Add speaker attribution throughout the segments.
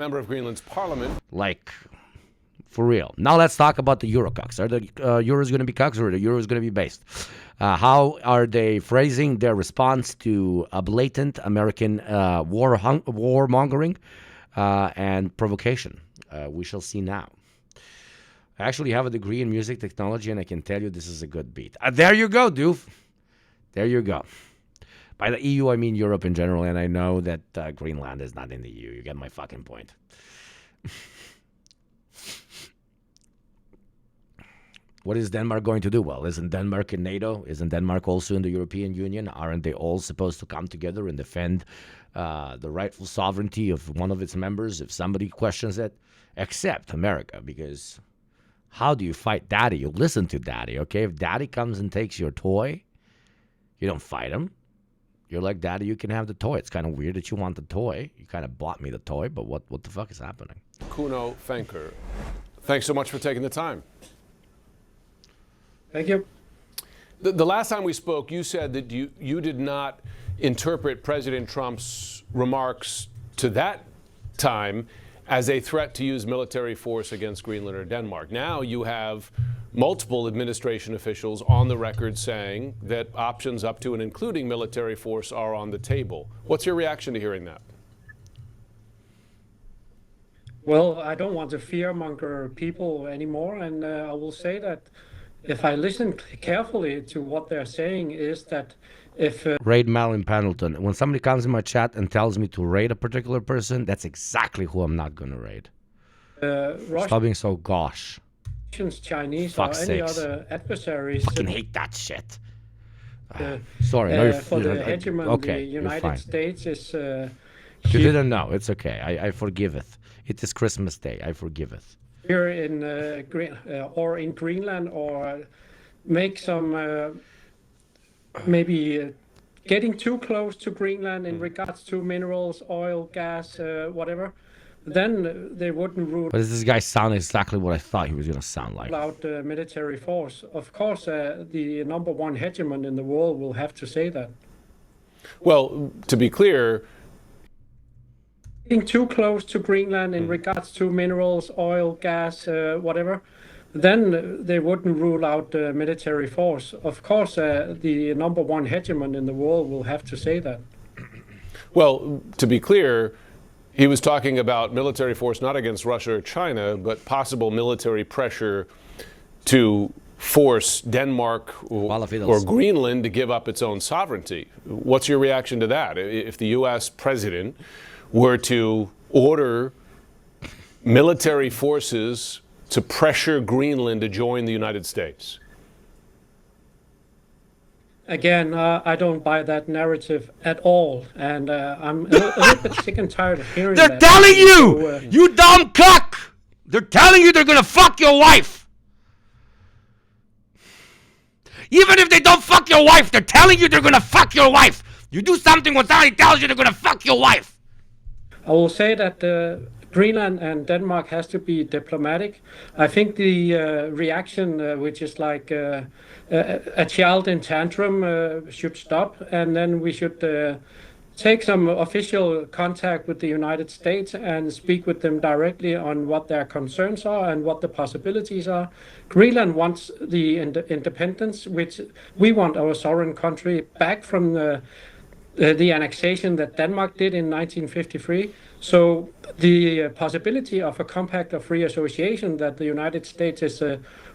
Speaker 1: Member of Greenland's parliament.
Speaker 2: Like, for real. Now let's talk about the Eurocucks. Are the Euros going to be cucks, or the Euros going to be based? How are they phrasing their response to a blatant American warmongering and provocation? We shall see now. I actually have a degree in music technology, and I can tell you this is a good beat. There you go, doof. There you go. By the EU, I mean Europe in general, and I know that Greenland is not in the EU. You get my fucking point. What is Denmark going to do? Well, isn't Denmark in NATO? Isn't Denmark also in the European Union? Aren't they all supposed to come together and defend the rightful sovereignty of one of its members if somebody questions it? Except America, because how do you fight Daddy? You listen to Daddy, okay? If Daddy comes and takes your toy, you don't fight him. You're like, Daddy, you can have the toy. It's kind of weird that you want the toy. You kind of bought me the toy, but what the fuck is happening?
Speaker 1: Kuno Fenker, thanks so much for taking the time.
Speaker 3: Thank you.
Speaker 1: The last time we spoke, you said that you did not interpret President Trump's remarks to that time as a threat to use military force against Greenland or Denmark. Now you have multiple administration officials on the record saying that options up to and including military force are on the table. What's your reaction to hearing that?
Speaker 3: Well, I don't want to fearmonger people anymore, and I will say that if I listen carefully to what they're saying is that if...
Speaker 2: Raid Malin Pendleton. When somebody comes in my chat and tells me to raid a particular person, that's exactly who I'm not going to raid. Stop being so gosh.
Speaker 3: Chinese
Speaker 2: Fuck
Speaker 3: or
Speaker 2: sakes.
Speaker 3: any other adversaries...
Speaker 2: Fucking hate that shit. Sorry. No,
Speaker 3: for the hegemon,
Speaker 2: okay,
Speaker 3: the United States is...
Speaker 2: you didn't know. It's okay. I forgiveth. It is Christmas Day. I forgiveth.
Speaker 3: Here in in Greenland, or make some maybe getting too close to Greenland in regards to minerals, oil, gas, whatever, then they wouldn't rule.
Speaker 2: But does this guy sound exactly what I thought he was going to sound like?
Speaker 3: Out military force. Of course, the number one hegemon in the world will have to say that.
Speaker 1: Well, to be clear,
Speaker 3: getting too close to Greenland in regards to minerals, oil, gas, whatever, then they wouldn't rule out military force. Of course, the number one hegemon in the world will have to say that.
Speaker 1: Well, to be clear, he was talking about military force not against Russia or China, but possible military pressure to force Denmark or Greenland to give up its own sovereignty. What's your reaction to that? If the U.S. president were to order military forces to pressure Greenland to join the United States?
Speaker 3: Again, I don't buy that narrative at all, and I'm a little bit sick and tired of hearing
Speaker 2: They're
Speaker 3: that.
Speaker 2: telling you, you dumb cuck! They're telling you they're gonna fuck your wife! Even if they don't fuck your wife, they're telling you they're gonna fuck your wife! You do something when somebody tells you they're gonna fuck your wife!
Speaker 3: I will say that Greenland and Denmark has to be diplomatic. I think the reaction, which is like a child in tantrum, should stop, and then we should take some official contact with the United States and speak with them directly on what their concerns are and what the possibilities are. Greenland wants the independence, which we want our sovereign country back from the annexation that Denmark did in 1953. So the possibility of a compact of free association that the United States is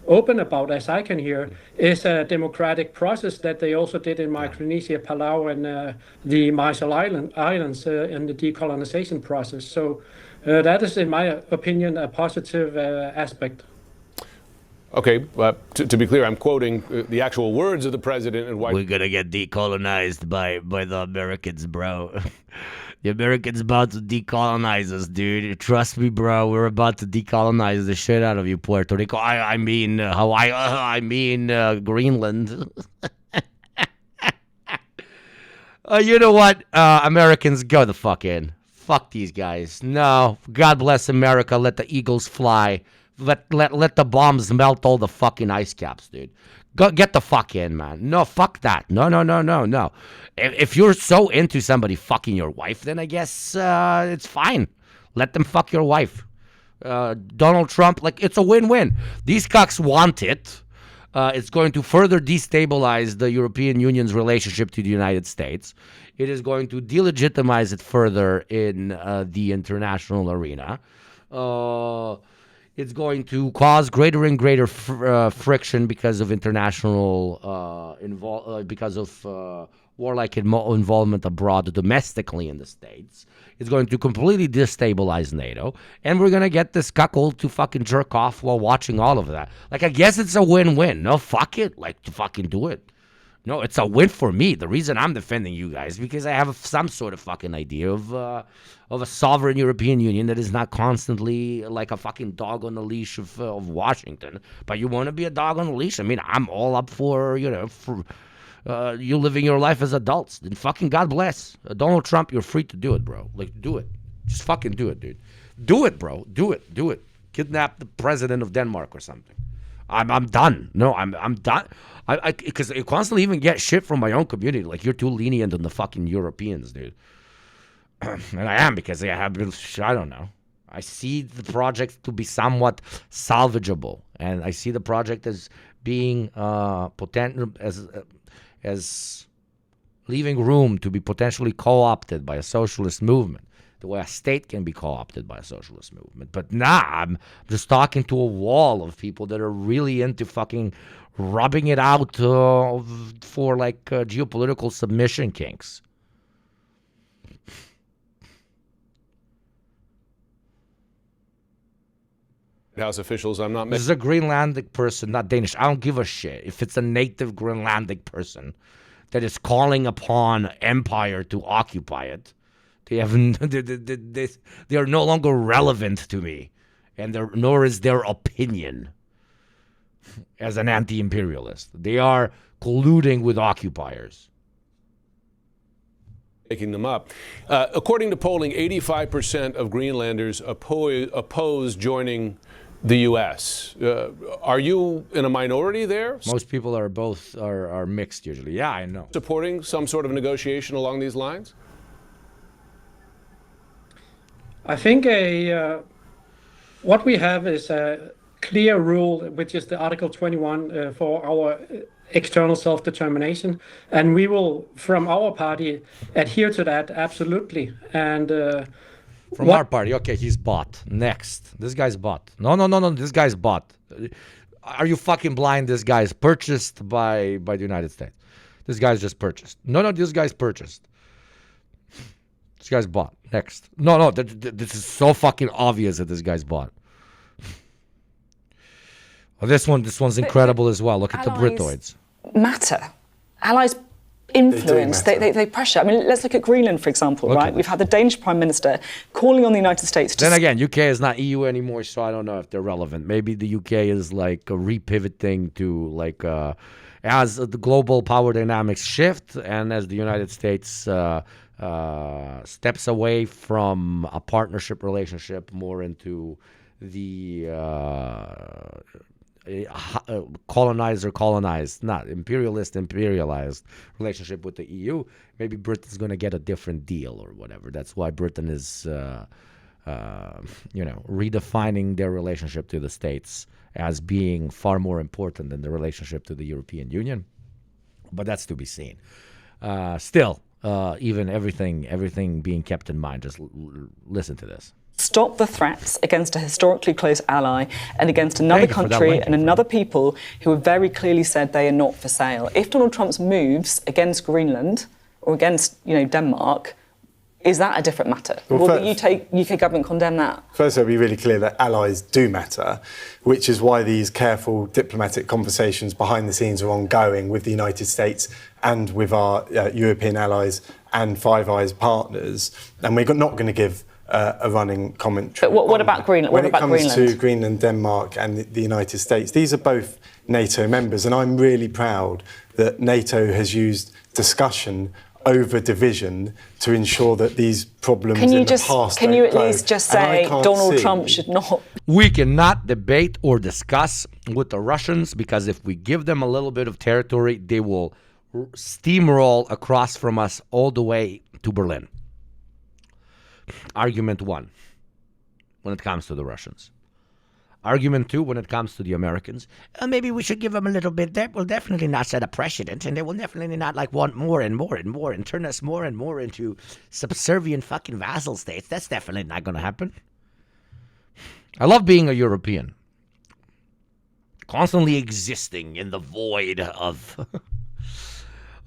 Speaker 3: open about, as I can hear, is a democratic process that they also did in Micronesia, Palau, and the Marshall Islands in the decolonization process. So that is, in my opinion, a positive aspect.
Speaker 1: Okay, to be clear, I'm quoting the actual words of the president and why
Speaker 2: we're gonna get decolonized by the Americans, bro. The Americans about to decolonize us, dude. Trust me, bro. We're about to decolonize the shit out of you, Puerto Rico. I mean Hawaii. I mean Greenland. You know what? Americans, go the fuck in. Fuck these guys. No. God bless America. Let the eagles fly. Let the bombs melt all the fucking ice caps, dude. Go get the fuck in, man. No, fuck that. No. If you're so into somebody fucking your wife, then I guess it's fine. Let them fuck your wife. Donald Trump, like, it's a win-win. These cucks want it. It's going to further destabilize the European Union's relationship to the United States. It is going to delegitimize it further in the international arena. It's going to cause greater and greater friction because of international because of warlike involvement abroad domestically in the States. It's going to completely destabilize NATO, and we're going to get this cuckold to fucking jerk off while watching all of that. Like, I guess it's a win-win. No, fuck it. Like, to fucking do it. No, it's a win for me. The reason I'm defending you guys because I have some sort of fucking idea of a sovereign European Union that is not constantly like a fucking dog on the leash of Washington. But you want to be a dog on the leash? I mean, I'm all up for, you living your life as adults. Then fucking God bless. Donald Trump, you're free to do it, bro. Like, do it. Just fucking do it, dude. Do it, bro. Do it. Do it. Kidnap the president of Denmark or something. I'm done. No, I'm done. Because I constantly even get shit from my own community. Like, you're too lenient on the fucking Europeans, dude. And I am, because I have been, I don't know. I see the project to be somewhat salvageable. And I see the project as being potent, as leaving room to be potentially co-opted by a socialist movement. The way a state can be co-opted by a socialist movement. But I'm just talking to a wall of people that are really into fucking rubbing it out for like geopolitical submission kinks.
Speaker 1: House officials, I'm not...
Speaker 2: This is a Greenlandic person, not Danish. I don't give a shit if it's a native Greenlandic person that is calling upon empire to occupy it. They are no longer relevant to me, and nor is their opinion as an anti-imperialist. They are colluding with occupiers.
Speaker 1: Making them up. According to polling, 85% of Greenlanders oppose joining the U.S. Are you in a minority there?
Speaker 2: Most people are mixed usually. Yeah, I know.
Speaker 1: Supporting some sort of negotiation along these lines?
Speaker 3: I think what we have is a clear rule, which is the Article 21 for our external self-determination, and we will, from our party, adhere to that absolutely. And
Speaker 2: from our party, okay, he's bought. Next, this guy's bought. No, this guy's bought. Are you fucking blind? This guy's purchased by the United States. This guy's just purchased. No, this guy's purchased. This guy's bought. Next. No, this is so fucking obvious that this guy's bought. Well, this one's incredible as well. Look at the Britoids.
Speaker 4: Matter. Allies influence. They pressure. I mean, let's look at Greenland, for example, right? We've had the Danish Prime Minister calling on the United States to...
Speaker 2: Then again, UK is not EU anymore, so I don't know if they're relevant. Maybe the UK is like a repivoting to like... as the global power dynamics shift and as the United States... steps away from a partnership relationship more into the colonized, not imperialized relationship with the EU. Maybe Britain's going to get a different deal or whatever. That's why Britain is, redefining their relationship to the States as being far more important than the relationship to the European Union. But that's to be seen. Still. Even everything being kept in mind. Just listen to this.
Speaker 4: Stop the threats against a historically close ally and against another country and another people who have very clearly said they are not for sale. If Donald Trump's moves against Greenland or against, Denmark, is that a different matter? Will the UK government condemn that?
Speaker 5: First, it'll be really clear that allies do matter, which is why these careful diplomatic conversations behind the scenes are ongoing with the United States and with our European allies and Five Eyes partners. And we're not going to give a running commentary.
Speaker 4: But what about Greenland?
Speaker 5: When it comes to Greenland, Denmark and the United States, these are both NATO members. And I'm really proud that NATO has used discussion over division to ensure that these problems in the past
Speaker 4: Can you at least just say Donald Trump should not...
Speaker 2: We cannot debate or discuss with the Russians because if we give them a little bit of territory, they will steamroll across from us all the way to Berlin. Argument one. when it comes to the Russians. Argument 2 when it comes to the Americans. Maybe we should give them a little bit. That will definitely not set a precedent, and they will definitely not want more and more and more and turn us more and more into subservient fucking vassal states. That's definitely not going to happen. I love being a European. Constantly existing in the void of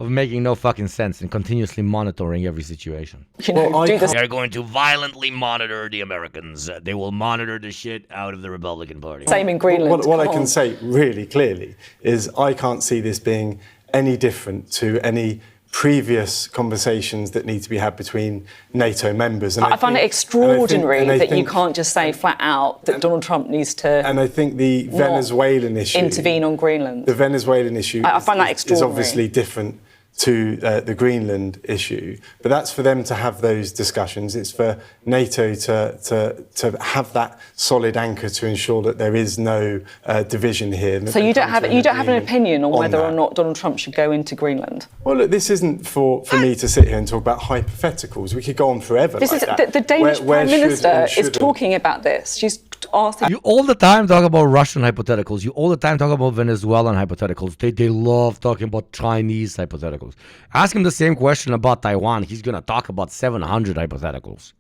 Speaker 2: making no fucking sense and continuously monitoring every situation. They're going to violently monitor the Americans. They will monitor the shit out of the Republican Party.
Speaker 4: Same in Greenland.
Speaker 5: What I can say really clearly is I can't see this being any different to any previous conversations that need to be had between NATO members. And
Speaker 4: I find it extraordinary that you can't just say flat out that Donald Trump needs to.
Speaker 5: And I think the Venezuelan issue.
Speaker 4: Intervene on Greenland.
Speaker 5: The Venezuelan issue
Speaker 4: I find that extraordinary.
Speaker 5: is obviously different to the Greenland issue, but that's for them to have those discussions. It's for NATO to have that solid anchor to ensure that there is no division here.
Speaker 4: So you don't have an opinion on whether or not Donald Trump should go into Greenland?
Speaker 5: Well, look, this isn't for me to sit here and talk about hypotheticals. We could go on forever.
Speaker 4: This
Speaker 5: like
Speaker 4: is
Speaker 5: that.
Speaker 4: The Danish Prime Minister is talking about this. She's asked.
Speaker 2: You all the time talk about Russian hypotheticals. You all the time talk about Venezuelan hypotheticals. They love talking about Chinese hypotheticals. Ask him the same question about Taiwan. He's going to talk about 700 hypotheticals.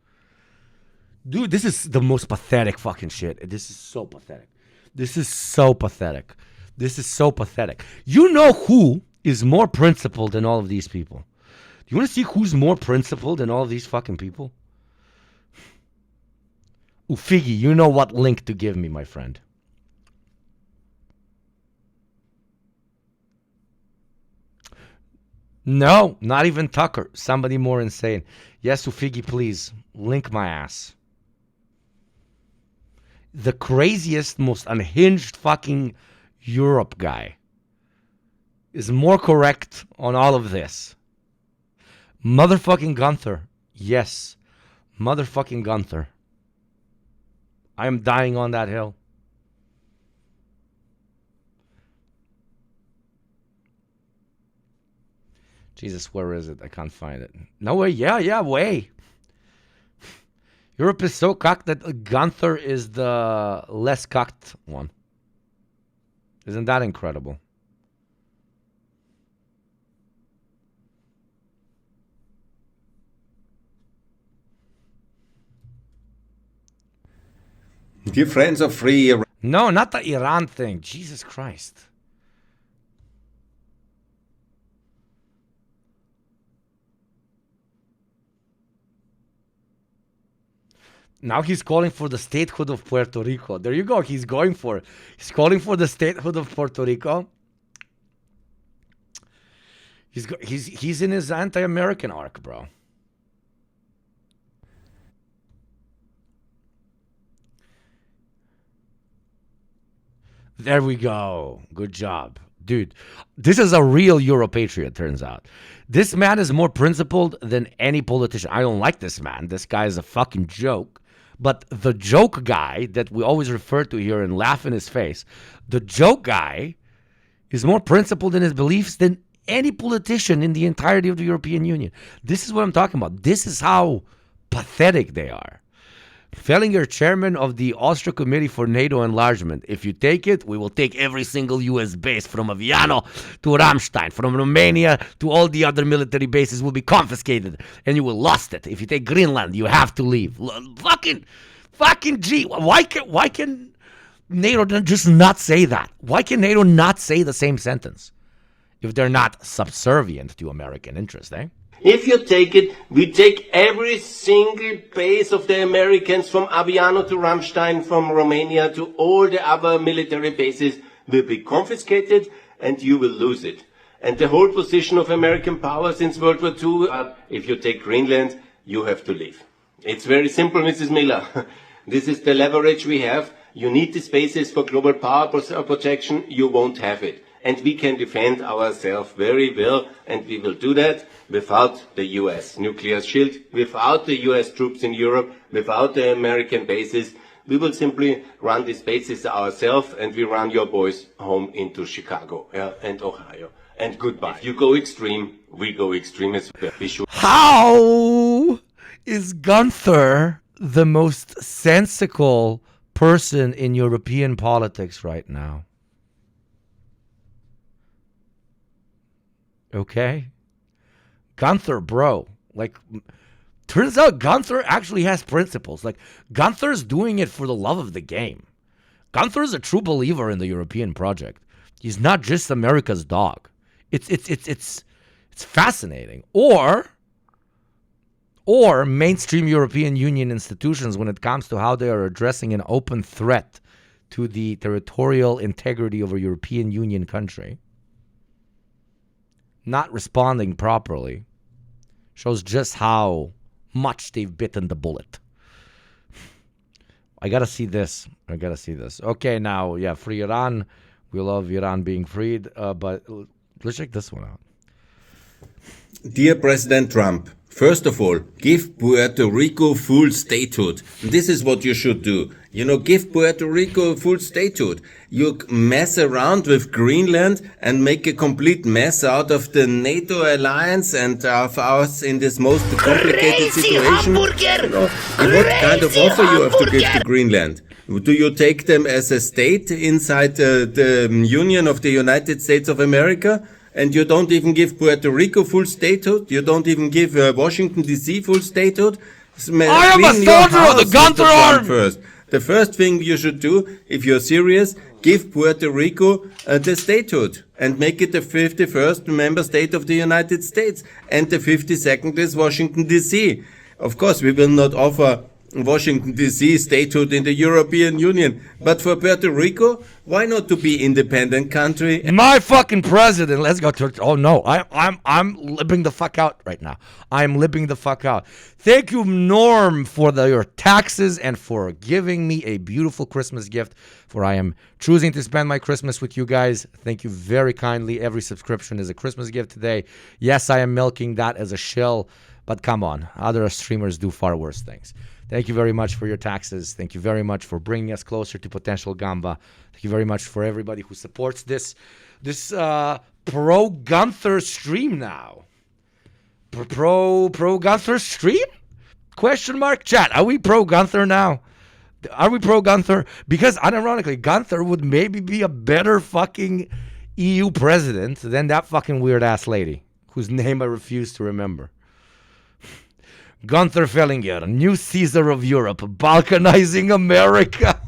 Speaker 2: Dude, this is the most pathetic fucking shit. This is so pathetic. This is so pathetic. This is so pathetic. You know who is more principled than all of these people? Do you want to see who's more principled than all of these fucking people? Ufigi, you know what link to give me, my friend. No, not even Tucker. Somebody more insane. Yes, Ufigi, please. Link my ass. The craziest, most unhinged fucking Europe guy is more correct on all of this. Motherfucking Gunther. Yes. Motherfucking Gunther. I am dying on that hill. Jesus, where is it? I can't find it. No way. Yeah, way. Europe is so cocked that Gunther is the less cocked one. Isn't that incredible?
Speaker 6: Dear friends of free Iran.
Speaker 2: No, not the Iran thing. Jesus Christ. Now he's calling for the statehood of Puerto Rico. There you go. He's calling for the statehood of Puerto Rico. He's in his anti-American arc, bro. There we go. Good job. Dude, this is a real Euro-patriot, turns out. This man is more principled than any politician. I don't like this man. This guy is a fucking joke. But the joke guy that we always refer to here and laugh in his face, the joke guy is more principled in his beliefs than any politician in the entirety of the European Union. This is what I'm talking about. This is how pathetic they are. Fellinger, chairman of the Austria Committee for NATO Enlargement. If you take it, we will take every single U.S. base from Aviano to Ramstein, from Romania to all the other military bases will be confiscated, and you will lost it. If you take Greenland, you have to leave. Fucking gee, why can NATO just not say that? Why can NATO not say the same sentence if they're not subservient to American interest, eh?
Speaker 7: If you take it, we take every single base of the Americans from Aviano to Ramstein, from Romania to all the other military bases will be confiscated and you will lose it. And the whole position of American power since World War II, if you take Greenland, you have to leave. It's very simple, Mrs. Miller. This is the leverage we have. You need these bases for global power projection. You won't have it. And we can defend ourselves very well, and we will do that without the US nuclear shield, without the US troops in Europe, without the American bases. We will simply run these bases ourselves, and we run your boys home into Chicago and Ohio. And goodbye. If you go extreme, we go extreme as well.
Speaker 2: How is Gunther the most sensical person in European politics right now. Okay? Gunther, bro. Like, turns out Gunther actually has principles. Like, Gunther's doing it for the love of the game. Gunther's a true believer in the European project. He's not just America's dog. It's fascinating. Or mainstream European Union institutions when it comes to how they are addressing an open threat to the territorial integrity of a European Union country, not responding properly, shows just how much they've bitten the bullet. I gotta see this. Okay, now, yeah, free Iran. We love Iran being freed, but let's check this one out.
Speaker 6: Dear President Trump, first of all, give Puerto Rico full statehood. This is what you should do. Give Puerto Rico full statehood. You mess around with Greenland and make a complete mess out of the NATO alliance and of us in this most complicated situation. What kind of offer you have to give to Greenland? Do you take them as a state inside the Union of the United States of America? And you don't even give Puerto Rico full statehood? You don't even give Washington, D.C. full statehood?
Speaker 2: I am a soldier of the Gunther Army!
Speaker 6: First. The first thing you should do, if you're serious, give Puerto Rico the statehood and make it the 51st member state of the United States. And the 52nd is Washington, D.C. Of course, we will not offer Washington, D.C. statehood in the European Union. But for Puerto Rico, why not to be independent country?
Speaker 2: My fucking president, let's go to, oh no, I'm lipping the fuck out right now. I'm lipping the fuck out. Thank you, Norm, for your taxes and for giving me a beautiful Christmas gift, for I am choosing to spend my Christmas with you guys. Thank you very kindly. Every subscription is a Christmas gift today. Yes, I am milking that as a shill, but come on, other streamers do far worse things. Thank you very much for your taxes. Thank you very much for bringing us closer to potential Gamba. Thank you very much for everybody who supports this pro Gunther stream now. Pro Gunther stream? Question mark? Chat, are we pro Gunther now? Are we pro Gunther? Because unironically, Gunther would maybe be a better fucking EU president than that fucking weird ass lady whose name I refuse to remember. Gunther Fellinger, new Caesar of Europe, balkanizing America.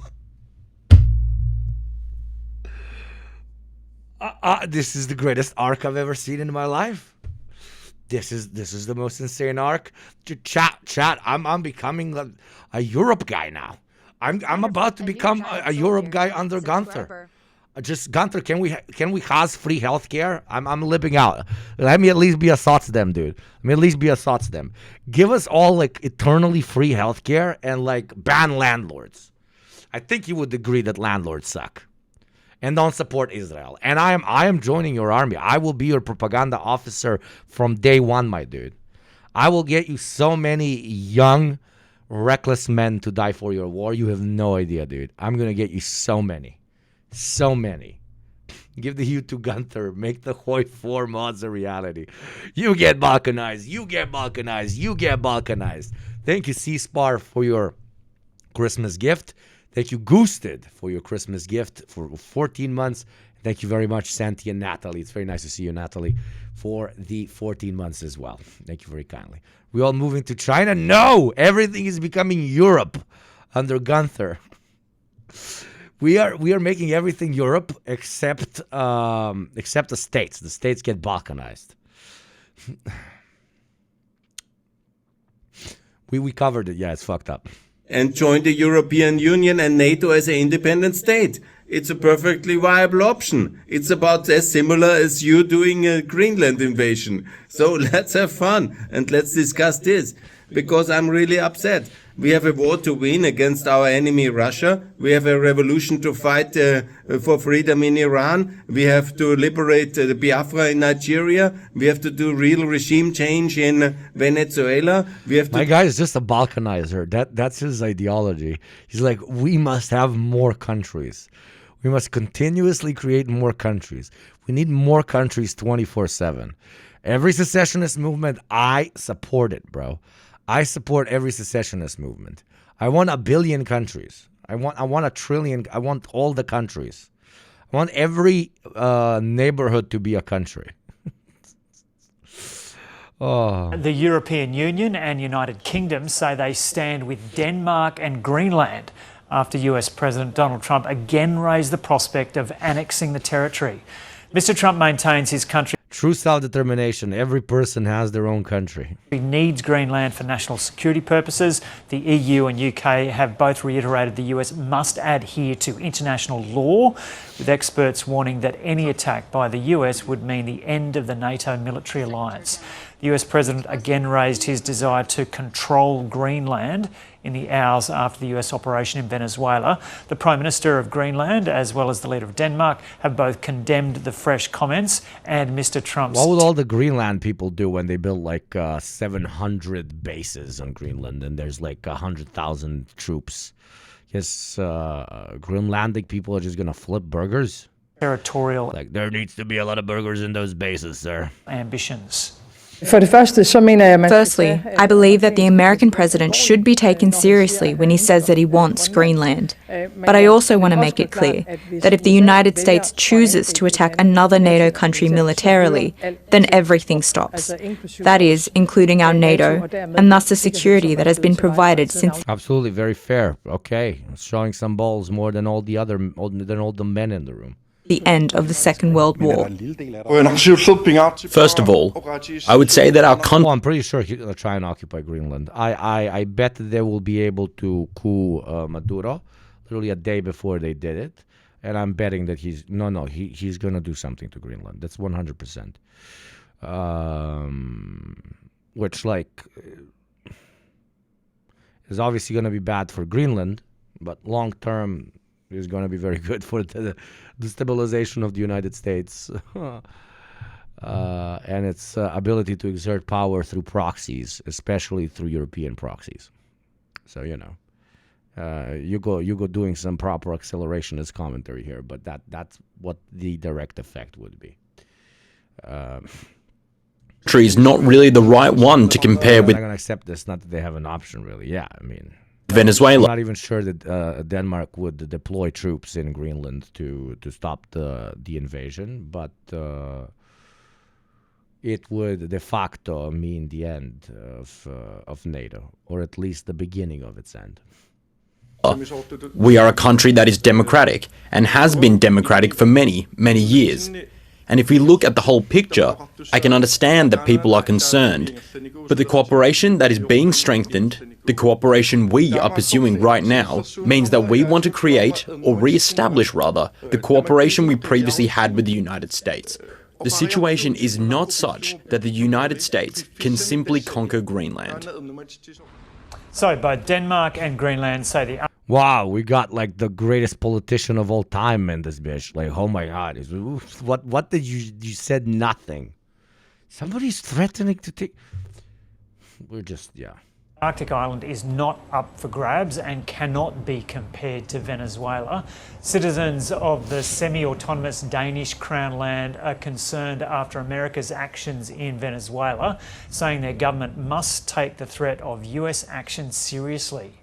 Speaker 2: This is the greatest arc I've ever seen in my life. This is the most insane arc. Chat. I'm becoming a Europe guy now. I'm about to become a Europe guy under Gunther. Just Gunther, can we have free healthcare? I'm living out. Let me at least be a Sotsdem, dude. Let me at least be a Sotsdem. Give us all like eternally free healthcare and like ban landlords. I think you would agree that landlords suck. And don't support Israel. And I am joining your army. I will be your propaganda officer from day one, my dude. I will get you so many young, reckless men to die for your war. You have no idea, dude. I'm gonna get you so many. So many. Give the U to Gunther. Make the Hoi 4 mods a reality. You get balkanized. You get balkanized. You get balkanized. Thank you, C-Spar, for your Christmas gift. Thank you, Goosted, for your Christmas gift for 14 months. Thank you very much, Santi and Natalie. It's very nice to see you, Natalie, for the 14 months as well. Thank you very kindly. We all moving to China? No! Everything is becoming Europe under Gunther. We are making everything Europe except the states. The states get balkanized. we covered it. Yeah, it's fucked up.
Speaker 6: And join the European Union and NATO as an independent state. It's a perfectly viable option. It's about as similar as you doing a Greenland invasion. So let's have fun and let's discuss this, because I'm really upset. We have a war to win against our enemy Russia. We have a revolution to fight for freedom in Iran. We have to liberate Biafra in Nigeria. We have to do real regime change in Venezuela. We have to.
Speaker 2: My guy is just a balkanizer. That's his ideology. He's like, we must have more countries. We must continuously create more countries. We need more countries 24/7. Every secessionist movement, I support it, bro. I support every secessionist movement. I want 1 billion countries. I want 1 trillion. I want all the countries. I want every neighborhood to be a country.
Speaker 8: The European Union and United Kingdom say they stand with Denmark and Greenland after US President Donald Trump again raised the prospect of annexing the territory. Mr. Trump maintains his country
Speaker 2: True self-determination. Every person has their own country.
Speaker 8: needs Greenland for national security purposes. The EU and UK have both reiterated the US must adhere to international law, with experts warning that any attack by the US would mean the end of the NATO military alliance. The US President again raised his desire to control Greenland in the hours after the US operation in Venezuela. The Prime Minister of Greenland, as well as the leader of Denmark, have both condemned the fresh comments and Mr. Trump's...
Speaker 2: What would all the Greenland people do when they build like 700 bases on Greenland and there's like 100,000 troops? Yes, Greenlandic people are just going to flip burgers?
Speaker 8: territorial
Speaker 2: Like, there needs to be a lot of burgers in those bases, sir.
Speaker 8: ambitions.
Speaker 9: Firstly, I believe that the American president should be taken seriously when he says that he wants Greenland. But I also want to make it clear that if the United States chooses to attack another NATO country militarily, then everything stops. That is, including our NATO, and thus the security that has been provided since...
Speaker 2: Absolutely, very fair. Okay, showing some balls more than all the men in the room.
Speaker 9: the end of the Second World War.
Speaker 10: First of all, I would say that our country...
Speaker 2: I'm pretty sure he'll try and occupy Greenland. I bet that they will be able to coup Maduro literally a day before they did it. And I'm betting that he's going to do something to Greenland. That's 100%. Which, like, is obviously going to be bad for Greenland, but long term is going to be very good for the stabilization of the United States and its ability to exert power through proxies, especially through European proxies. So, you go doing some proper accelerationist commentary here, but that's what the direct effect would be.
Speaker 10: Country is not really the right one to compare with.
Speaker 2: I'm not going to accept this. Not that they have an option, really. Yeah, I mean,
Speaker 10: Venezuela.
Speaker 2: I'm not even sure that Denmark would deploy troops in Greenland to stop the invasion, but it would de facto mean the end of NATO, or at least the beginning of its end.
Speaker 10: We are a country that is democratic and has been democratic for many, many years. And if we look at the whole picture, I can understand that people are concerned. But the cooperation that is being strengthened, the cooperation we are pursuing right now, means that we want to create, or re-establish rather, the cooperation we previously had with the United States. The situation is not such that the United States can simply conquer Greenland.
Speaker 8: So both Denmark and Greenland say the...
Speaker 2: Wow, we got like the greatest politician of all time in this bitch. Like, oh my God, what did you said nothing. Somebody's threatening to take. We're just, yeah.
Speaker 8: Arctic island is not up for grabs and cannot be compared to Venezuela. Citizens of the semi-autonomous Danish Crown land are concerned after America's actions in Venezuela, saying their government must take the threat of US action seriously.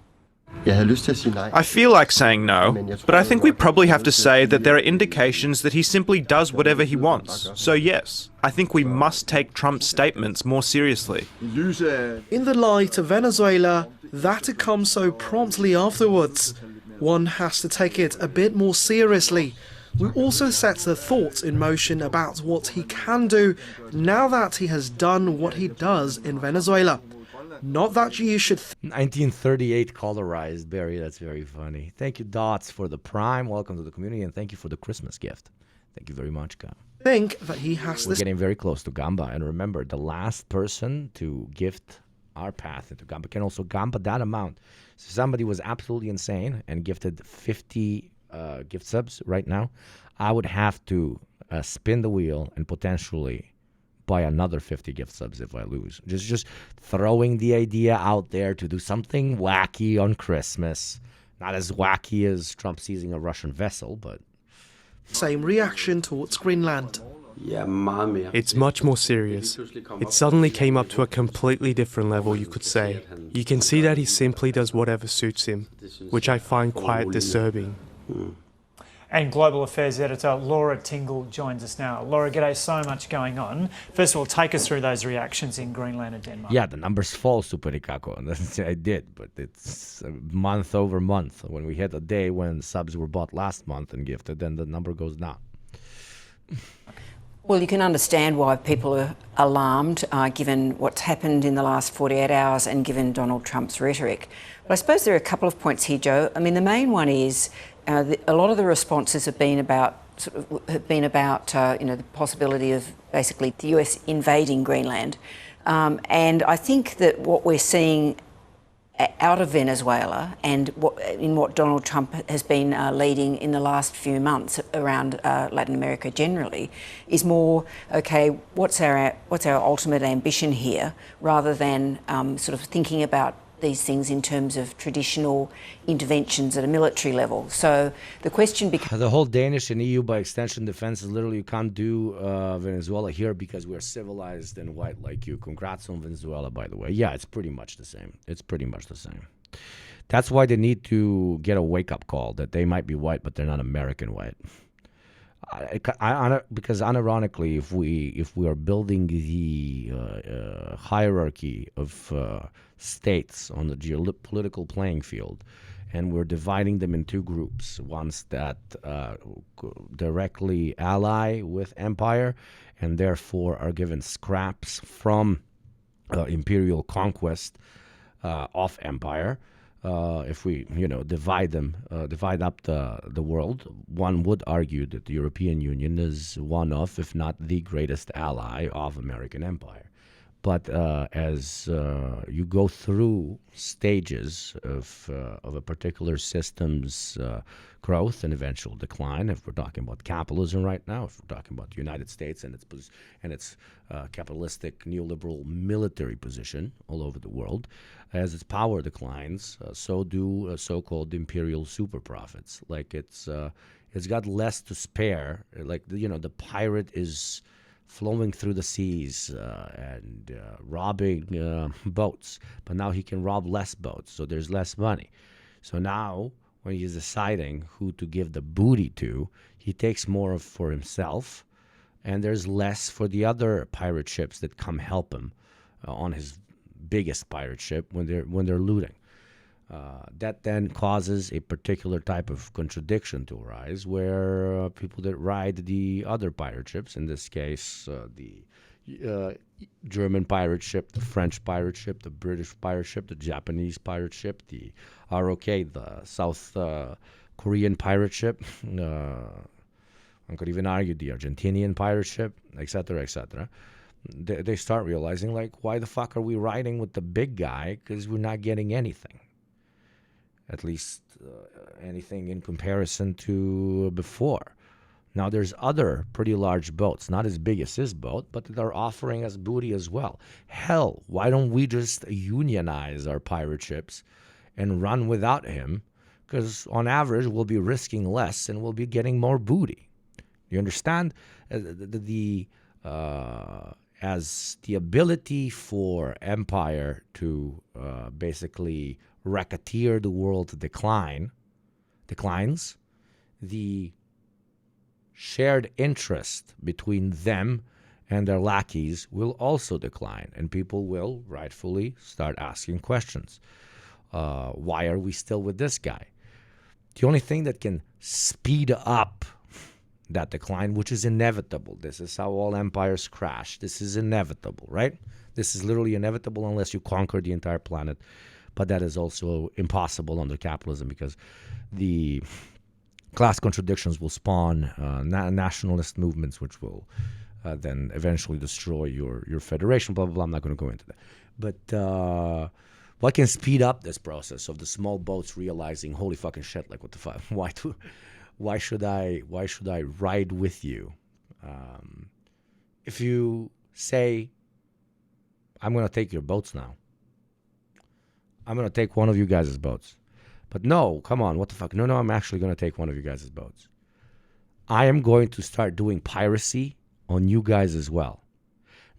Speaker 11: I feel like saying no, but I think we probably have to say that there are indications that he simply does whatever he wants. So yes, I think we must take Trump's statements more seriously.
Speaker 12: In the light of Venezuela, that had come so promptly afterwards, one has to take it a bit more seriously. We also set the thoughts in motion about what he can do now that he has done what he does in Venezuela. Not that you should...
Speaker 2: 1938 colorized, Barry. That's very funny. Thank you, Dots, for the Prime. Welcome to the community, and thank you for the Christmas gift. Thank you very much, Gamba.
Speaker 12: Think that he has
Speaker 2: We're getting very close to Gamba, and remember, the last person to gift our path into Gamba can also Gamba that amount. So somebody was absolutely insane and gifted 50 gift subs right now. I would have to spin the wheel and potentially buy another 50 gift subs if I lose. Just throwing the idea out there to do something wacky on Christmas. Not as wacky as Trump seizing a Russian vessel, but...
Speaker 12: Same reaction towards Greenland.
Speaker 13: It's much more serious. It suddenly came up to a completely different level, you could say. You can see that he simply does whatever suits him, which I find quite disturbing.
Speaker 8: And Global Affairs Editor Laura Tingle joins us now. Laura, g'day, so much going on. First of all, take us through those reactions in Greenland and Denmark.
Speaker 2: Yeah, the numbers fall, Super Ricaco. I did, but it's month over month. When we had a day when subs were bought last month and gifted, then the number goes down.
Speaker 14: Well, you can understand why people are alarmed, given what's happened in the last 48 hours and given Donald Trump's rhetoric. But I suppose there are a couple of points here, Joe. I mean, the main one is a lot of the responses have been about the possibility of basically the US invading Greenland, and I think that what we're seeing out of Venezuela and what Donald Trump has been leading in the last few months around Latin America generally is more, okay, what's our ultimate ambition here, rather than sort of thinking about these things in terms of traditional interventions at a military level. So the question becomes...
Speaker 2: The whole Danish and EU by extension defense is literally, you can't do Venezuela here because we're civilized and white like you. Congrats on Venezuela, by the way. Yeah, it's pretty much the same. It's pretty much the same. That's why they need to get a wake-up call that they might be white, but they're not American white. Because unironically, if we are building the hierarchy of states on the geopolitical playing field, and we're dividing them in two groups, ones that directly ally with empire and therefore are given scraps from imperial conquest of empire. If we, divide up the world, one would argue that the European Union is one of, if not the greatest ally of American empire. But as you go through stages of a particular system's growth and eventual decline, if we're talking about capitalism right now, if we're talking about the United States and its capitalistic neoliberal military position all over the world, as its power declines, so do so-called imperial super profits. Like it's got less to spare. Like the pirate is flowing through the seas and robbing boats, but now he can rob less boats, so there's less money. So now, when he's deciding who to give the booty to, he takes more for himself, and there's less for the other pirate ships that come help him on his biggest pirate ship when they're looting. That then causes a particular type of contradiction to arise, where people that ride the other pirate ships, in this case the German pirate ship, the French pirate ship, the British pirate ship, the Japanese pirate ship, the ROK, the South Korean pirate ship, one could even argue the Argentinian pirate ship, etc., etc. They start realizing, like, why the fuck are we riding with the big guy? Because we're not getting anything. At least anything in comparison to before. Now, there's other pretty large boats, not as big as his boat, but that are offering us booty as well. Hell, why don't we just unionize our pirate ships and run without him? Because on average, we'll be risking less and we'll be getting more booty. You understand? As the ability for empire to basically racketeer the world declines, the shared interest between them and their lackeys will also decline, and people will rightfully start asking questions. Why are we still with this guy? The only thing that can speed up that decline, which is inevitable. This is how all empires crash. This is inevitable, right? This is literally inevitable unless you conquer the entire planet. But that is also impossible under capitalism, because the class contradictions will spawn nationalist movements, which will then eventually destroy your federation, blah, blah, blah. I'm not going to go into that. But what can speed up this process of the small boats realizing, holy fucking shit, like, what the fuck? Why should I ride with you? If you say, I'm going to take your boats now. I'm going to take one of you guys' boats. But no, come on, what the fuck? No, I'm actually going to take one of you guys' boats. I am going to start doing piracy on you guys as well.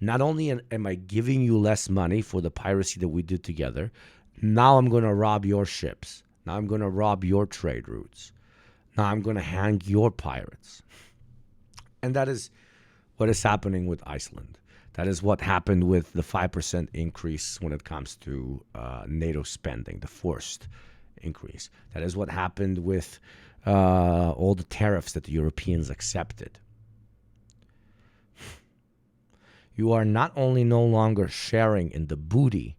Speaker 2: Not only am I giving you less money for the piracy that we did together, now I'm going to rob your ships. Now I'm going to rob your trade routes. Now I'm going to hang your pirates. And that is what is happening with Iceland. That is what happened with the 5% increase when it comes to NATO spending, the forced increase. That is what happened with all the tariffs that the Europeans accepted. You are not only no longer sharing in the booty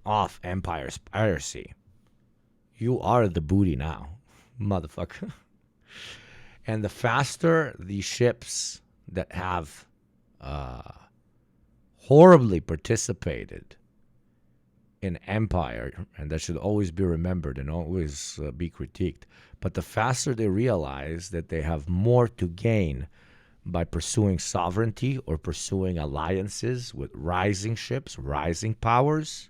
Speaker 2: of empire's piracy, you are the booty now, motherfucker. And the faster the ships that have horribly participated in empire, and that should always be remembered and always be critiqued, but the faster they realize that they have more to gain by pursuing sovereignty or pursuing alliances with rising ships, rising powers,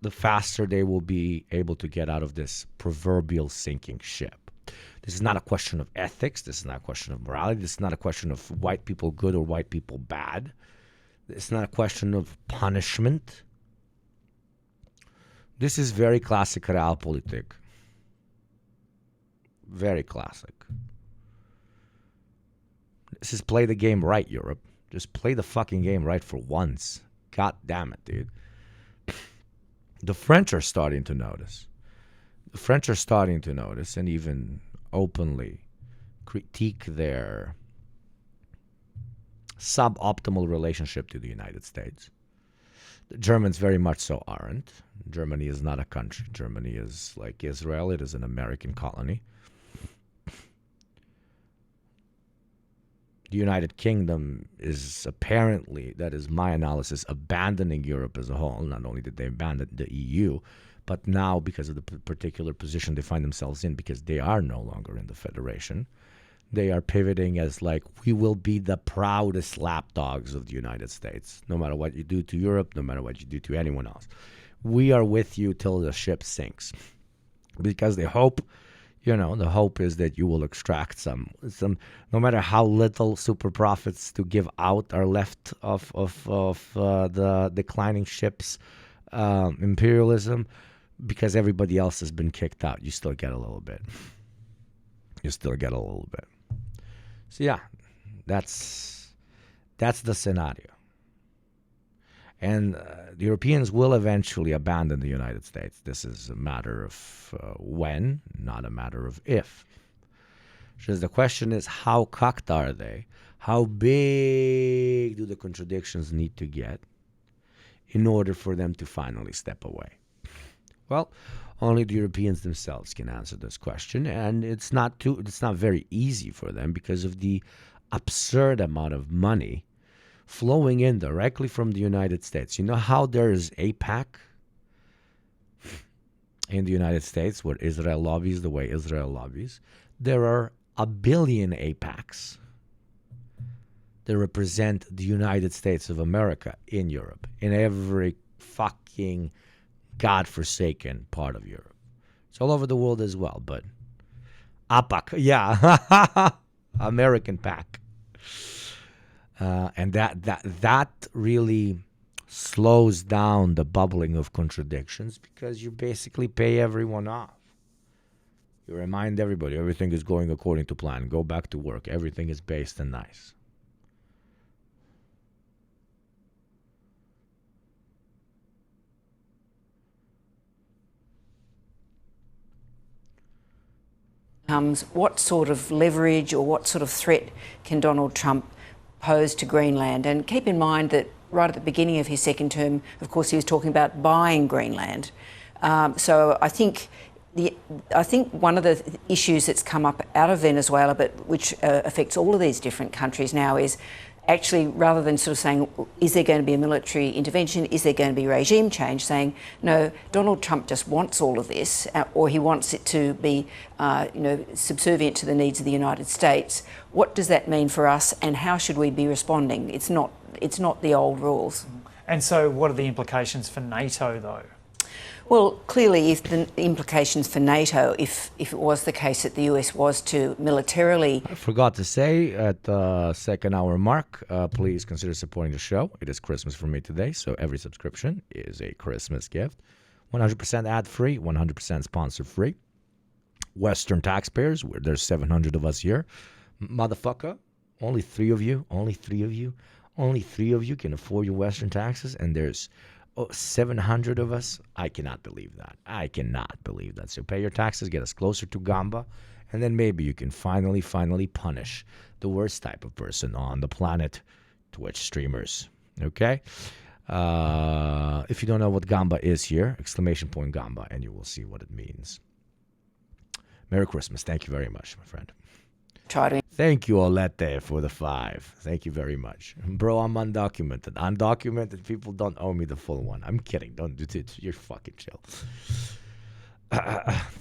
Speaker 2: the faster they will be able to get out of this proverbial sinking ship. This is not a question of ethics. This is not a question of morality. This is not a question of white people good or white people bad. It's not a question of punishment. This is very classic realpolitik. Very classic. This is play the game right, Europe. Just play the fucking game right for once. God damn it, dude. The French are starting to notice. The French are starting to notice and even openly critique their suboptimal relationship to the United States. The Germans very much so aren't. Germany is not a country. Germany is like Israel. It is an American colony. The United Kingdom is apparently, that is my analysis, abandoning Europe as a whole. Not only did they abandon the EU, but now because of the particular position they find themselves in, because they are no longer in the Federation, they are pivoting as like, we will be the proudest lapdogs of the United States. No matter what you do to Europe, no matter what you do to anyone else. We are with you till the ship sinks. Because they hope, the hope is that you will extract some, no matter how little super profits to give out are left of the declining ships, imperialism, because everybody else has been kicked out. You still get a little bit. So yeah, that's the scenario. And the Europeans will eventually abandon the United States. This is a matter of when, not a matter of if. Because the question is, how cucked are they? How big do the contradictions need to get in order for them to finally step away? Well, only the Europeans themselves can answer this question, and it's not very easy for them because of the absurd amount of money flowing in directly from the United States. You know how there is AIPAC in the United States where Israel lobbies the way Israel lobbies? There are 1 billion AIPACs that represent the United States of America in Europe, in every fucking godforsaken part of Europe. It's all over the world as well, but APAC, yeah, American PAC. And that really slows down the bubbling of contradictions because you basically pay everyone off. You remind everybody everything is going according to plan. Go back to work. Everything is based and nice.
Speaker 14: What sort of leverage or what sort of threat can Donald Trump pose to Greenland? And keep in mind that right at the beginning of his second term, of course, he was talking about buying Greenland. So I think one of the issues that's come up out of Venezuela, but which affects all of these different countries now, is actually, rather than sort of saying, is there going to be a military intervention? Is there going to be regime change? Saying, no, Donald Trump just wants all of this, or he wants it to be, subservient to the needs of the United States. What does that mean for us, and how should we be responding? It's not the old rules.
Speaker 8: And so what are the implications for NATO, though?
Speaker 14: Well, clearly, if the implications for NATO, if it was the case that the US was to militarily...
Speaker 2: I forgot to say at the second hour mark, please consider supporting the show. It is Christmas for me today, so every subscription is a Christmas gift. 100% ad-free, 100% sponsor-free. Western taxpayers, there's 700 of us here. Motherfucker, only three of you can afford your Western taxes, and there's 700 of us. I cannot believe that. So pay your taxes, get us closer to Gamba, and then maybe you can finally punish the worst type of person on the planet, Twitch streamers. Okay? If you don't know what Gamba is here, exclamation point Gamba, and you will see what it means. Merry Christmas. Thank you very much, my friend. Thank you, Olete, for the 5. Thank you very much. Bro, I'm undocumented. Undocumented people don't owe me the full one. I'm kidding. Don't do it. You're fucking chill.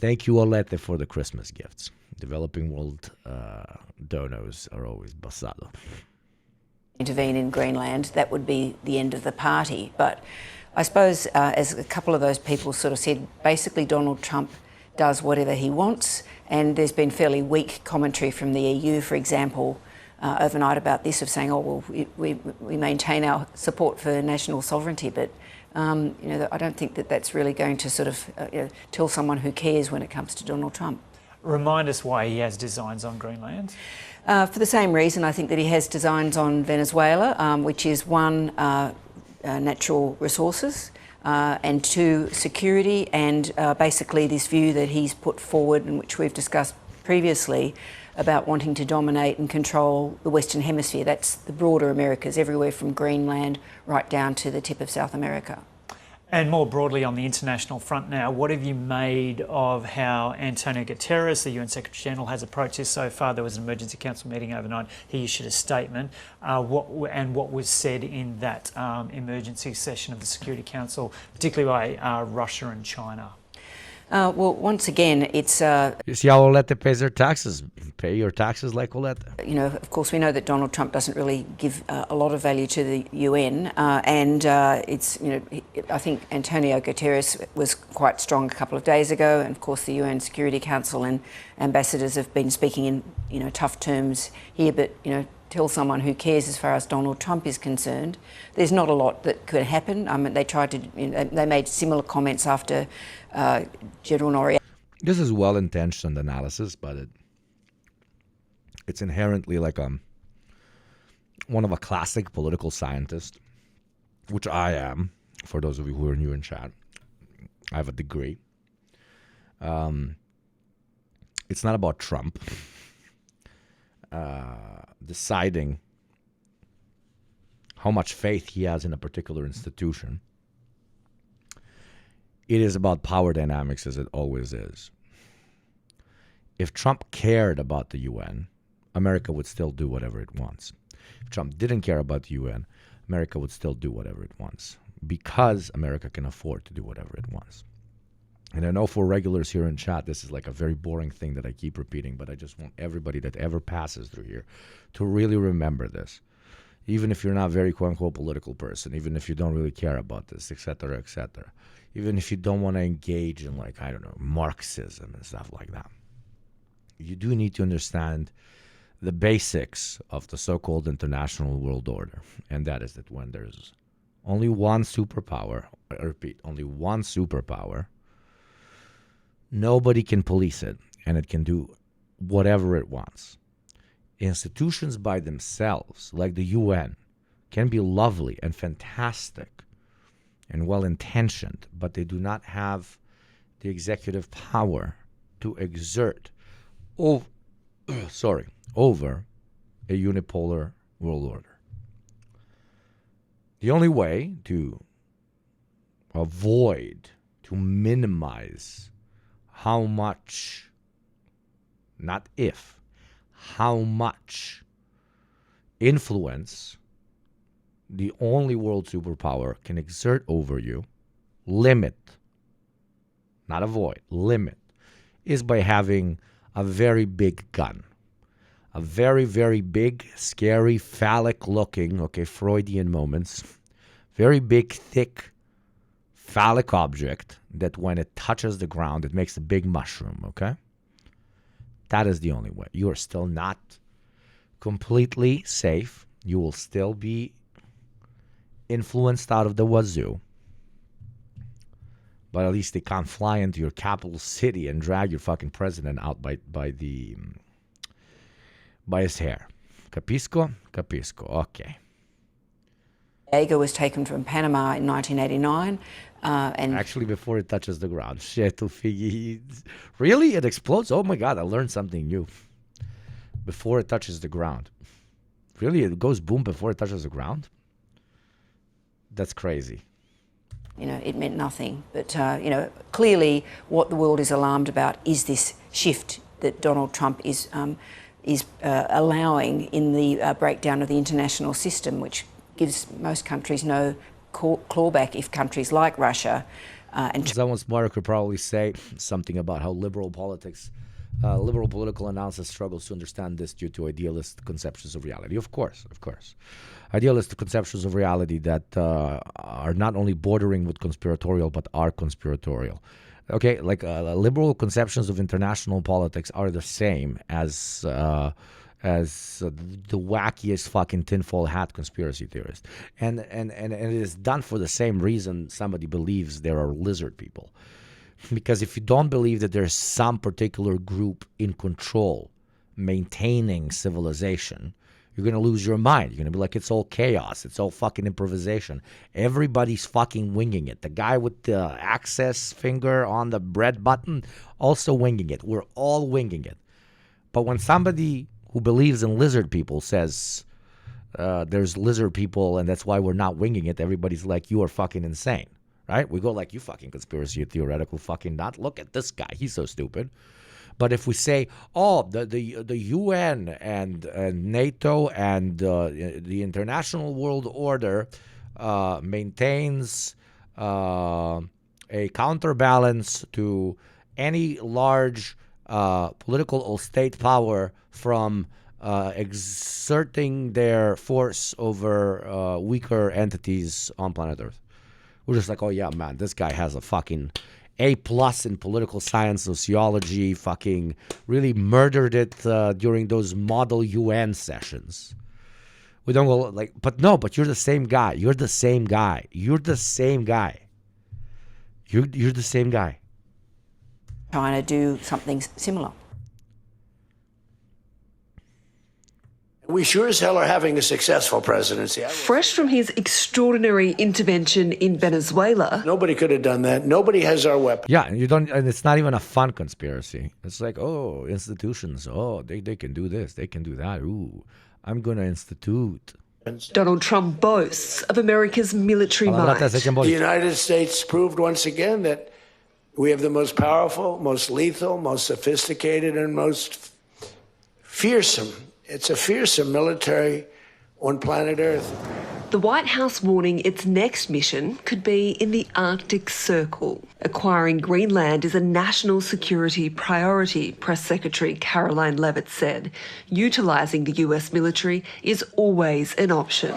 Speaker 2: Thank you, Olete, for the Christmas gifts. Developing world donos are always basado.
Speaker 14: Intervene in Greenland, that would be the end of the party. But I suppose, as a couple of those people sort of said, basically Donald Trump does whatever he wants, and there's been fairly weak commentary from the EU, for example, overnight about this, of saying, oh, well, we maintain our support for national sovereignty, but I don't think that that's really going to sort of tell someone who cares when it comes to Donald Trump.
Speaker 8: Remind us why he has designs on Greenland.
Speaker 14: For the same reason, I think that he has designs on Venezuela, which is one, natural resources, and 2, security, and basically this view that he's put forward, and which we've discussed previously, about wanting to dominate and control the Western Hemisphere. That's the broader Americas, everywhere from Greenland right down to the tip of South America.
Speaker 8: And more broadly on the international front now, what have you made of how Antonio Guterres, the UN Secretary General, has approached this so far? There was an emergency council meeting overnight. He issued a statement. What was said in that emergency session of the Security Council, particularly by Russia and China?
Speaker 14: Well, once again, it's...
Speaker 2: You see how Olete pays their taxes. Pay your taxes like Olete.
Speaker 14: Of course, we know that Donald Trump doesn't really give a lot of value to the UN, and it's, I think Antonio Guterres was quite strong a couple of days ago, and of course the UN Security Council and ambassadors have been speaking in, tough terms here, but, tell someone who cares as far as Donald Trump is concerned. There's not a lot that could happen. They tried to, they made similar comments after General Noriega.
Speaker 2: This is well-intentioned analysis, but it's inherently like one of a classic political scientist, which I am, for those of you who are new in chat. I have a degree. It's not about Trump deciding how much faith he has in a particular institution. It is about power dynamics, as it always is. If Trump cared about the UN, America would still do whatever it wants. If Trump didn't care about the UN, America would still do whatever it wants, because America can afford to do whatever it wants. And I know for regulars here in chat, this is like a very boring thing that I keep repeating, but I just want everybody that ever passes through here to really remember this. Even if you're not a very quote-unquote political person, even if you don't really care about this, etc., etc., even if you don't want to engage in, like, I don't know, Marxism and stuff like that, you do need to understand the basics of the so-called international world order. And that is that when there's only one superpower, I repeat, only one superpower, nobody can police it, and it can do whatever it wants. Institutions by themselves, like the UN, can be lovely and fantastic and well-intentioned, but they do not have the executive power to exert over a unipolar world order. The only way to avoid, to minimize how much, not if, how much influence the only world superpower can exert over you, limit, not avoid, limit, is by having a very big gun. A very, very big, scary, phallic-looking, Freudian moments, very big, thick, phallic object that when it touches the ground, it makes a big mushroom, okay? That is the only way. You are still not completely safe. You will still be influenced out of the wazoo. But at least they can't fly into your capital city and drag your fucking president out by his hair. Capisco? Capisco. Okay.
Speaker 14: Diego was taken from Panama in 1989. And
Speaker 2: actually, before it touches the ground. Shit, really? It explodes? Oh my God, I learned something new. Before it touches the ground. Really? It goes boom before it touches the ground? That's crazy.
Speaker 14: It meant nothing. But, clearly what the world is alarmed about is this shift that Donald Trump is allowing in the breakdown of the international system, which gives most countries no clawback if countries like Russia and
Speaker 2: someone smarter could probably say something about how liberal political analysis struggles to understand this due to idealist conceptions of reality. Of course. Idealist conceptions of reality that are not only bordering with conspiratorial, but are conspiratorial. Okay, like liberal conceptions of international politics are the same as the wackiest fucking tinfoil hat conspiracy theorist, and it is done for the same reason somebody believes there are lizard people, because if you don't believe that there's some particular group in control maintaining civilization, you're going to lose your mind. You're going to be like, it's all chaos. It's all fucking improvisation. Everybody's fucking winging it. The guy with the access finger on the bread button, also winging it. We're all winging it. But when somebody who believes in lizard people says there's lizard people and that's why we're not winging it, everybody's like, you are fucking insane, right? We go like, you fucking conspiracy theoretical fucking nut. Look at this guy. He's so stupid. But if we say, the UN and NATO and the international world order maintains a counterbalance to any large political or state power from exerting their force over weaker entities on planet Earth. We're just like, oh yeah, man, this guy has a fucking A+ in political science, sociology, fucking really murdered it during those model UN sessions. We don't go like, but you're the same guy. You're the same guy. You're the same guy. You're the same guy.
Speaker 14: Trying to do something similar.
Speaker 15: We sure as hell are having a successful presidency.
Speaker 16: Fresh from his extraordinary intervention in Venezuela.
Speaker 15: Nobody could have done that. Nobody has our weapons.
Speaker 2: Yeah, and it's not even a fun conspiracy. It's like, oh, institutions, they can do this, they can do that. Ooh, I'm going to institute.
Speaker 16: Donald Trump boasts of America's military might.
Speaker 15: The United States proved once again that we have the most powerful, most lethal, most sophisticated, and most fearsome. It's a fearsome military on planet Earth.
Speaker 16: The White House warning its next mission could be in the Arctic Circle. Acquiring Greenland is a national security priority, Press Secretary Caroline Leavitt said. Utilising the US military is always an option.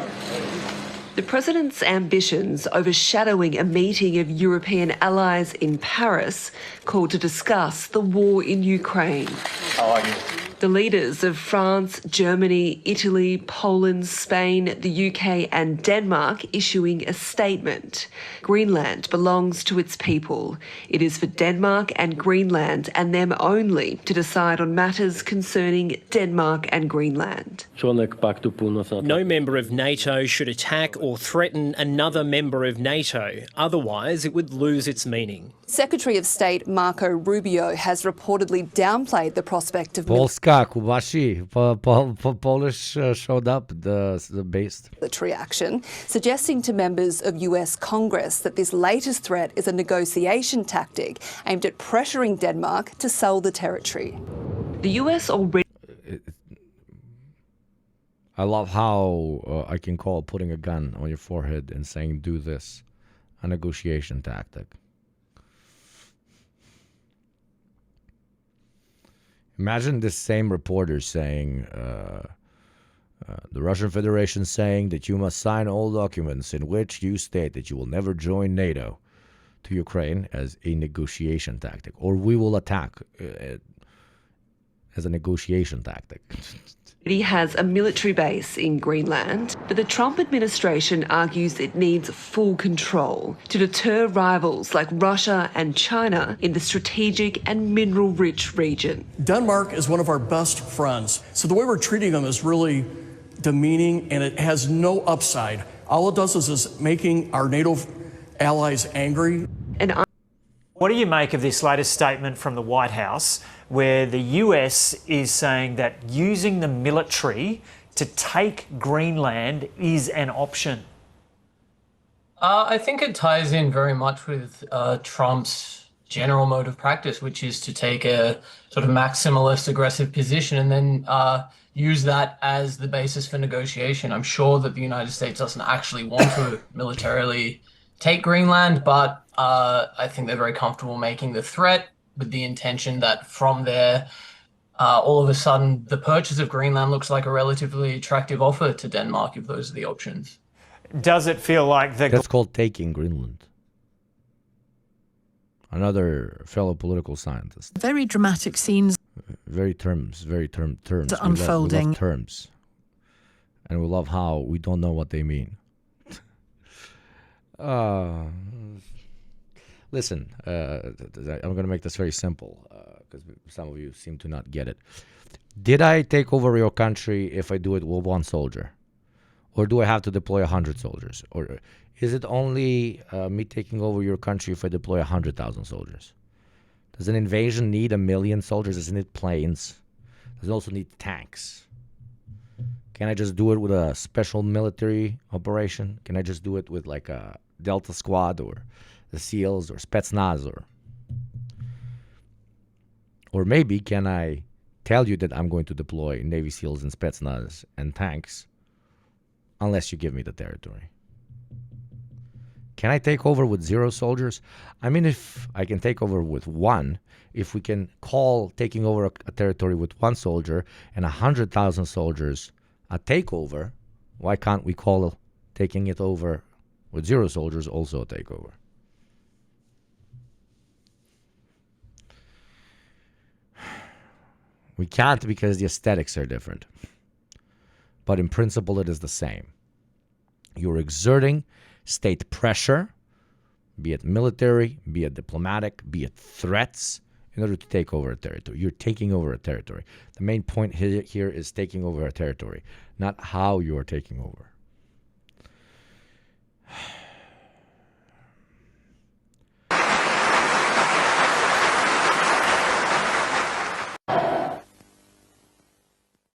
Speaker 16: The president's ambitions overshadowing a meeting of European allies in Paris called to discuss the war in Ukraine.
Speaker 15: How are you?
Speaker 16: The leaders of France, Germany, Italy, Poland, Spain, the UK and Denmark issuing a statement. Greenland belongs to its people. It is for Denmark and Greenland and them only to decide on matters concerning Denmark and Greenland.
Speaker 17: No member of NATO should attack or threaten another member of NATO. Otherwise, it would lose its meaning.
Speaker 18: Secretary of State Marco Rubio has reportedly downplayed the prospect of
Speaker 2: Polska, Kubashi, Polish showed up, the base.
Speaker 18: military action, suggesting to members of US Congress that this latest threat is a negotiation tactic aimed at pressuring Denmark to sell the territory.
Speaker 16: The US already...
Speaker 2: I love how I can call putting a gun on your forehead and saying, do this, a negotiation tactic. Imagine this same reporter saying, the Russian Federation saying that you must sign all documents in which you state that you will never join NATO. to Ukraine as a negotiation tactic, or we will attack as a negotiation tactic.
Speaker 16: He has a military base in Greenland, but the Trump administration argues it needs full control to deter rivals like Russia and China in the strategic and mineral-rich region.
Speaker 19: Denmark is one of our best friends, so the way we're treating them is really demeaning, and it has no upside. All it does is making our NATO allies angry.
Speaker 8: What do you make of this latest statement from the White House, where the US is saying that using the military to take Greenland is an option?
Speaker 20: I think it ties in very much with Trump's general mode of practice, which is to take a sort of maximalist aggressive position and then use that as the basis for negotiation. I'm sure that the United States doesn't actually want to militarily take Greenland, but I think they're very comfortable making the threat with the intention that from there, all of a sudden, the purchase of Greenland looks like a relatively attractive offer to Denmark if those are the options.
Speaker 8: Does it feel like
Speaker 2: That's called taking Greenland. Another fellow political scientist.
Speaker 21: Very dramatic scenes.
Speaker 2: Very terms.
Speaker 21: Unfolding.
Speaker 2: We love terms. And we love how we don't know what they mean. Listen, I'm going to make this very simple because some of you seem to not get it. Did I take over your country if I do it with one soldier? Or do I have to deploy 100 soldiers? Or is it only me taking over your country if I deploy 100,000 soldiers? Does an invasion need 1 million soldiers? Does it need planes? Does it also need tanks? Can I just do it with a special military operation? Can I just do it with like a Delta Squad or the SEALs or Spetsnaz? Or maybe can I tell you that I'm going to deploy Navy SEALs and Spetsnaz and tanks unless you give me the territory? Can I take over with 0 soldiers? I mean, if I can take over with 1, if we can call taking over a territory with 1 soldier and 100,000 soldiers a takeover, why can't we call taking it over with 0 soldiers also a takeover? We can't because the aesthetics are different. But in principle, it is the same. You're exerting state pressure, be it military, be it diplomatic, be it threats, in order to take over a territory. You're taking over a territory. The main point here is taking over a territory, not how you are taking over.